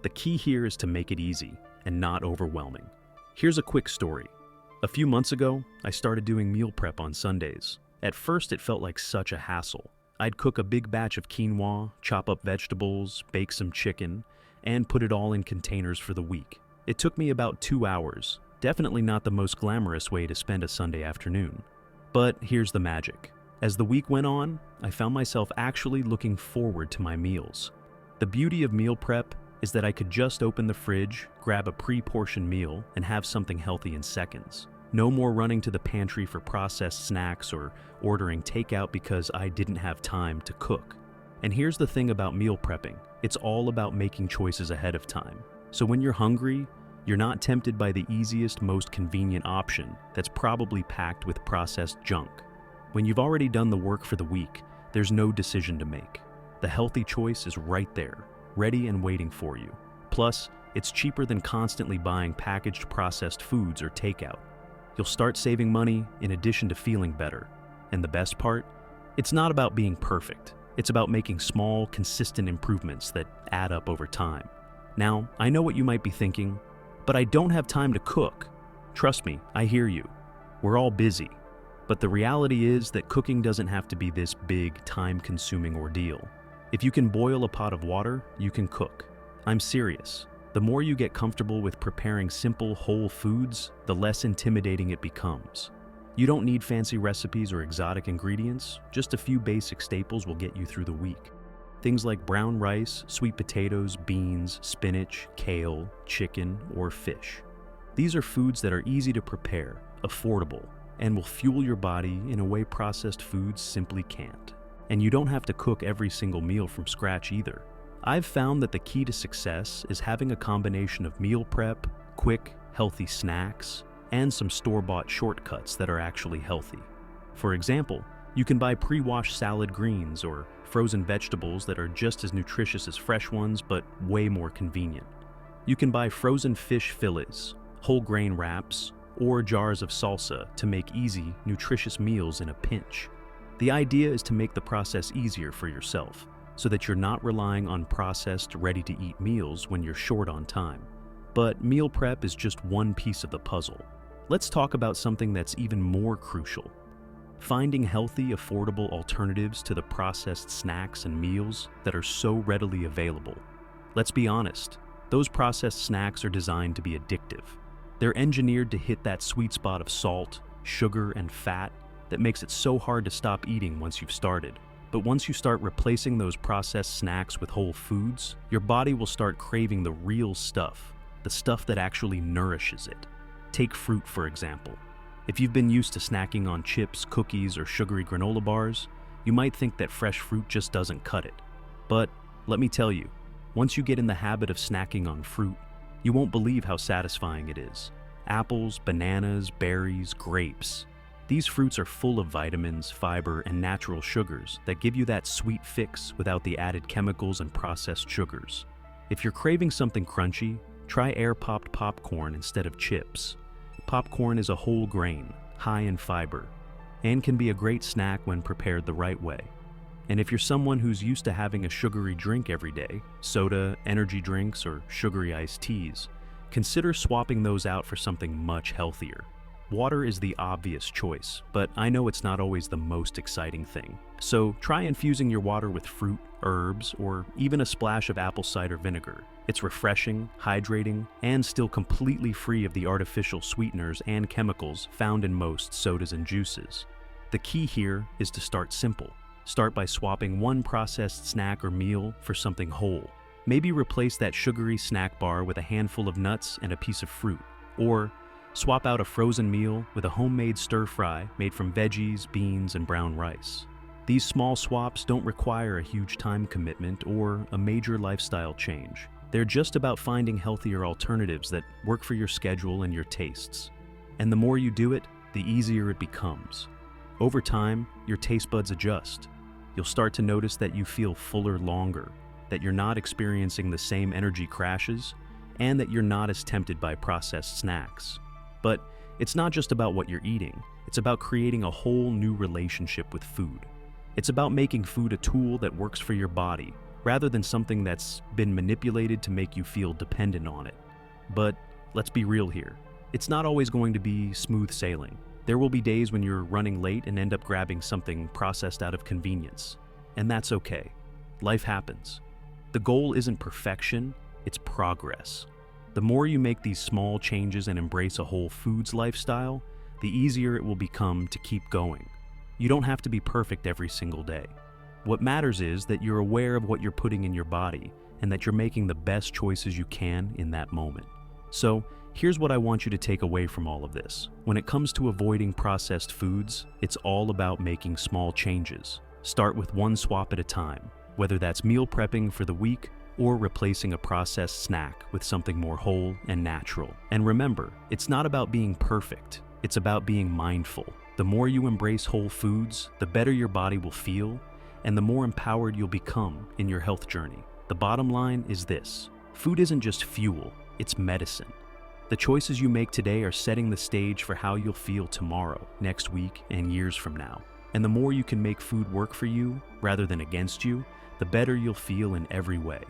The key here is to make it easy and not overwhelming. Here's a quick story. A few months ago, I started doing meal prep on Sundays. At first, it felt like such a hassle. I'd cook a big batch of quinoa, chop up vegetables, bake some chicken, and put it all in containers for the week. It took me about 2 hours, definitely not the most glamorous way to spend a Sunday afternoon. But here's the magic. As the week went on, I found myself actually looking forward to my meals. The beauty of meal prep is that I could just open the fridge, grab a pre-portioned meal, and have something healthy in seconds. No more running to the pantry for processed snacks or ordering takeout because I didn't have time to cook. And here's the thing about meal prepping: it's all about making choices ahead of time. So when you're hungry, you're not tempted by the easiest, most convenient option that's probably packed with processed junk. When you've already done the work for the week, there's no decision to make. The healthy choice is right there, ready and waiting for you. Plus, it's cheaper than constantly buying packaged processed foods or takeout. You'll start saving money in addition to feeling better. And the best part? It's not about being perfect. It's about making small, consistent improvements that add up over time. Now, I know what you might be thinking, but I don't have time to cook. Trust me, I hear you. We're all busy. But the reality is that cooking doesn't have to be this big, time-consuming ordeal. If you can boil a pot of water, you can cook. I'm serious. The more you get comfortable with preparing simple, whole foods, the less intimidating it becomes. You don't need fancy recipes or exotic ingredients. Just a few basic staples will get you through the week. Things like brown rice, sweet potatoes, beans, spinach, kale, chicken, or fish. These are foods that are easy to prepare, affordable, and will fuel your body in a way processed foods simply can't. And you don't have to cook every single meal from scratch either. I've found that the key to success is having a combination of meal prep, quick, healthy snacks, and some store-bought shortcuts that are actually healthy. For example, you can buy pre-washed salad greens or frozen vegetables that are just as nutritious as fresh ones, but way more convenient. You can buy frozen fish fillets, whole grain wraps, or jars of salsa to make easy, nutritious meals in a pinch. The idea is to make the process easier for yourself, so that you're not relying on processed, ready-to-eat meals when you're short on time. But meal prep is just one piece of the puzzle. Let's talk about something that's even more crucial: finding healthy, affordable alternatives to the processed snacks and meals that are so readily available. Let's be honest, those processed snacks are designed to be addictive. They're engineered to hit that sweet spot of salt, sugar, and fat that makes it so hard to stop eating once you've started. But once you start replacing those processed snacks with whole foods, your body will start craving the real stuff, the stuff that actually nourishes it. Take fruit, for example. If you've been used to snacking on chips, cookies, or sugary granola bars, you might think that fresh fruit just doesn't cut it. But let me tell you, once you get in the habit of snacking on fruit, you won't believe how satisfying it is. Apples, bananas, berries, grapes. These fruits are full of vitamins, fiber, and natural sugars that give you that sweet fix without the added chemicals and processed sugars. If you're craving something crunchy, try air-popped popcorn instead of chips. Popcorn is a whole grain, high in fiber, and can be a great snack when prepared the right way. And if you're someone who's used to having a sugary drink every day, soda, energy drinks, or sugary iced teas, consider swapping those out for something much healthier. Water is the obvious choice, but I know it's not always the most exciting thing. So try infusing your water with fruit, herbs, or even a splash of apple cider vinegar. It's refreshing, hydrating, and still completely free of the artificial sweeteners and chemicals found in most sodas and juices. The key here is to start simple. Start by swapping one processed snack or meal for something whole. Maybe replace that sugary snack bar with a handful of nuts and a piece of fruit. Or swap out a frozen meal with a homemade stir-fry made from veggies, beans, and brown rice. These small swaps don't require a huge time commitment or a major lifestyle change. They're just about finding healthier alternatives that work for your schedule and your tastes. And the more you do it, the easier it becomes. Over time, your taste buds adjust. You'll start to notice that you feel fuller longer, that you're not experiencing the same energy crashes, and that you're not as tempted by processed snacks. But it's not just about what you're eating, it's about creating a whole new relationship with food. It's about making food a tool that works for your body, rather than something that's been manipulated to make you feel dependent on it. But let's be real here. It's not always going to be smooth sailing. There will be days when you're running late and end up grabbing something processed out of convenience. And that's okay. Life happens. The goal isn't perfection, it's progress. The more you make these small changes and embrace a whole foods lifestyle, the easier it will become to keep going. You don't have to be perfect every single day. What matters is that you're aware of what you're putting in your body and that you're making the best choices you can in that moment. So, here's what I want you to take away from all of this. When it comes to avoiding processed foods, it's all about making small changes. Start with one swap at a time, whether that's meal prepping for the week or replacing a processed snack with something more whole and natural. And remember, it's not about being perfect, it's about being mindful. The more you embrace whole foods, the better your body will feel, and the more empowered you'll become in your health journey. The bottom line is this: food isn't just fuel, it's medicine. The choices you make today are setting the stage for how you'll feel tomorrow, next week, and years from now. And the more you can make food work for you, rather than against you, the better you'll feel in every way.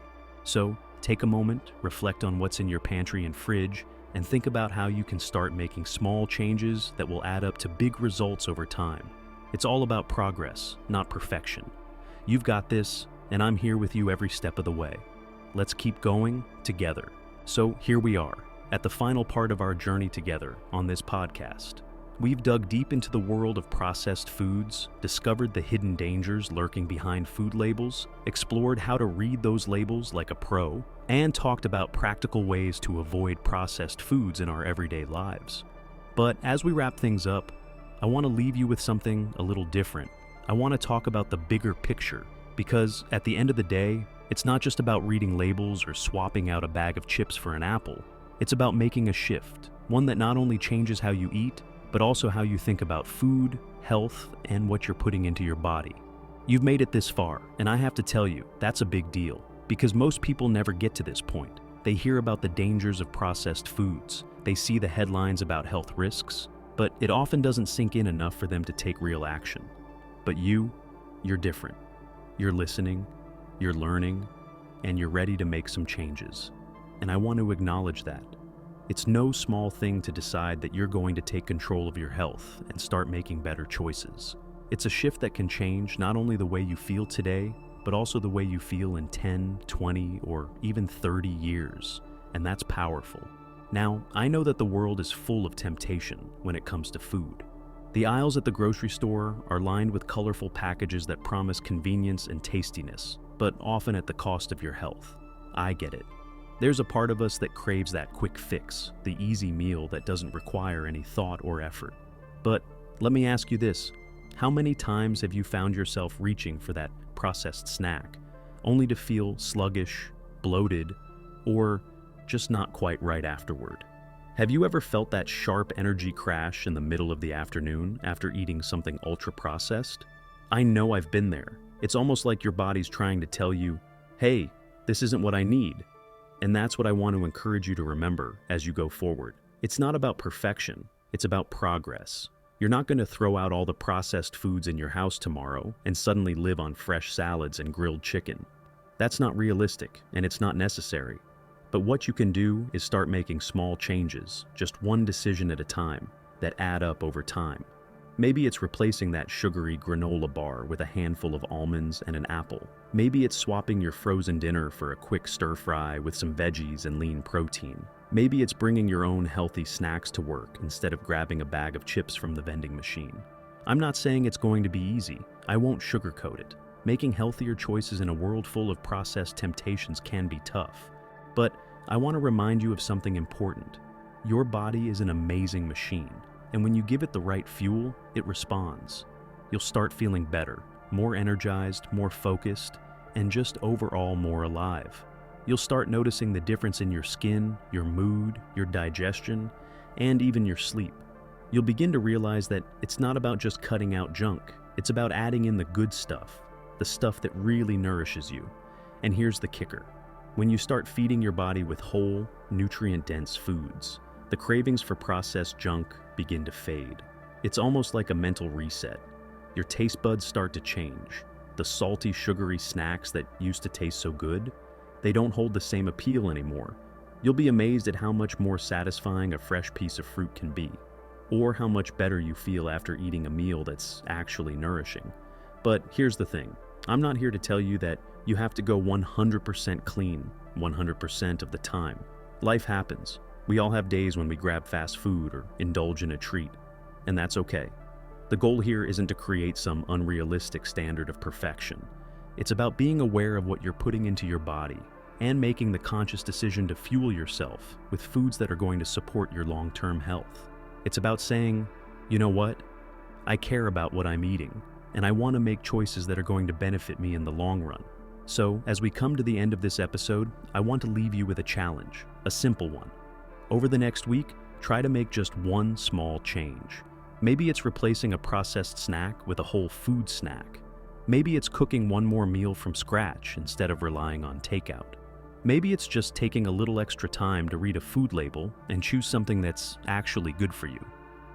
So, take a moment, reflect on what's in your pantry and fridge, and think about how you can start making small changes that will add up to big results over time. It's all about progress, not perfection. You've got this, and I'm here with you every step of the way. Let's keep going together. So here we are, at the final part of our journey together on this podcast. We've dug deep into the world of processed foods, discovered the hidden dangers lurking behind food labels, explored how to read those labels like a pro, and talked about practical ways to avoid processed foods in our everyday lives. But as we wrap things up, I want to leave you with something a little different. I want to talk about the bigger picture, because at the end of the day, it's not just about reading labels or swapping out a bag of chips for an apple. It's about making a shift, one that not only changes how you eat, but also how you think about food, health, and what you're putting into your body. You've made it this far, and I have to tell you, that's a big deal, because most people never get to this point. They hear about the dangers of processed foods, they see the headlines about health risks, but it often doesn't sink in enough for them to take real action. But you're different. You're listening, you're learning, and you're ready to make some changes. And I want to acknowledge that. It's no small thing to decide that you're going to take control of your health and start making better choices. It's a shift that can change not only the way you feel today, but also the way you feel in 10, 20, or even 30 years. And that's powerful. Now, I know that the world is full of temptation when it comes to food. The aisles at the grocery store are lined with colorful packages that promise convenience and tastiness, but often at the cost of your health. I get it. There's a part of us that craves that quick fix, the easy meal that doesn't require any thought or effort. But let me ask you this, how many times have you found yourself reaching for that processed snack, only to feel sluggish, bloated, or just not quite right afterward? Have you ever felt that sharp energy crash in the middle of the afternoon after eating something ultra-processed? I know I've been there. It's almost like your body's trying to tell you, hey, this isn't what I need. And that's what I want to encourage you to remember as you go forward. It's not about perfection, it's about progress. You're not going to throw out all the processed foods in your house tomorrow and suddenly live on fresh salads and grilled chicken. That's not realistic, and it's not necessary. But what you can do is start making small changes, just one decision at a time, that add up over time. Maybe it's replacing that sugary granola bar with a handful of almonds and an apple. Maybe it's swapping your frozen dinner for a quick stir fry with some veggies and lean protein. Maybe it's bringing your own healthy snacks to work instead of grabbing a bag of chips from the vending machine. I'm not saying it's going to be easy. I won't sugarcoat it. Making healthier choices in a world full of processed temptations can be tough. But I want to remind you of something important. Your body is an amazing machine, and when you give it the right fuel, it responds. You'll start feeling better, more energized, more focused, and just overall more alive. You'll start noticing the difference in your skin, your mood, your digestion, and even your sleep. You'll begin to realize that it's not about just cutting out junk. It's about adding in the good stuff, the stuff that really nourishes you. And here's the kicker. When you start feeding your body with whole, nutrient-dense foods, the cravings for processed junk begin to fade. It's almost like a mental reset. Your taste buds start to change. The salty, sugary snacks that used to taste so good, they don't hold the same appeal anymore. You'll be amazed at how much more satisfying a fresh piece of fruit can be, or how much better you feel after eating a meal that's actually nourishing. But here's the thing. I'm not here to tell you that you have to go 100% clean 100% of the time. Life happens. We all have days when we grab fast food or indulge in a treat, and that's okay. The goal here isn't to create some unrealistic standard of perfection. It's about being aware of what you're putting into your body and making the conscious decision to fuel yourself with foods that are going to support your long-term health. It's about saying, you know what? I care about what I'm eating, and I want to make choices that are going to benefit me in the long run. So, as we come to the end of this episode, I want to leave you with a challenge, a simple one. Over the next week, try to make just one small change. Maybe it's replacing a processed snack with a whole food snack. Maybe it's cooking one more meal from scratch instead of relying on takeout. Maybe it's just taking a little extra time to read a food label and choose something that's actually good for you.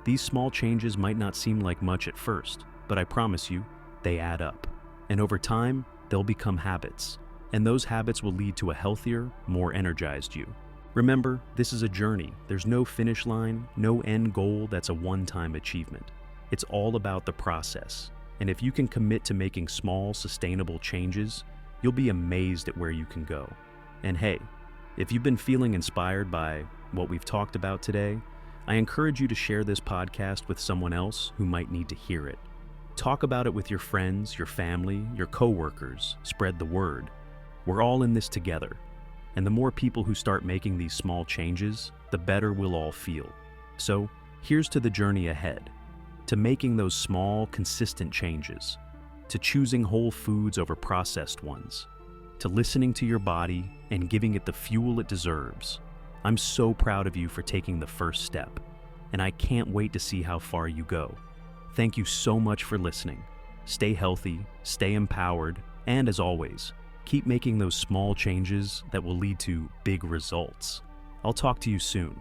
These small changes might not seem like much at first, but I promise you, they add up. And over time, they'll become habits. And those habits will lead to a healthier, more energized you. Remember, this is a journey. There's no finish line, no end goal that's a one-time achievement. It's all about the process. And if you can commit to making small, sustainable changes, you'll be amazed at where you can go. And hey, if you've been feeling inspired by what we've talked about today, I encourage you to share this podcast with someone else who might need to hear it. Talk about it with your friends, your family, your coworkers. Spread the word. We're all in this together. And the more people who start making these small changes, the better we'll all feel. So, here's to the journey ahead. To making those small, consistent changes. To choosing whole foods over processed ones. To listening to your body and giving it the fuel it deserves. I'm so proud of you for taking the first step, and I can't wait to see how far you go. Thank you so much for listening. Stay healthy, stay empowered, and as always, keep making those small changes that will lead to big results. I'll talk to you soon.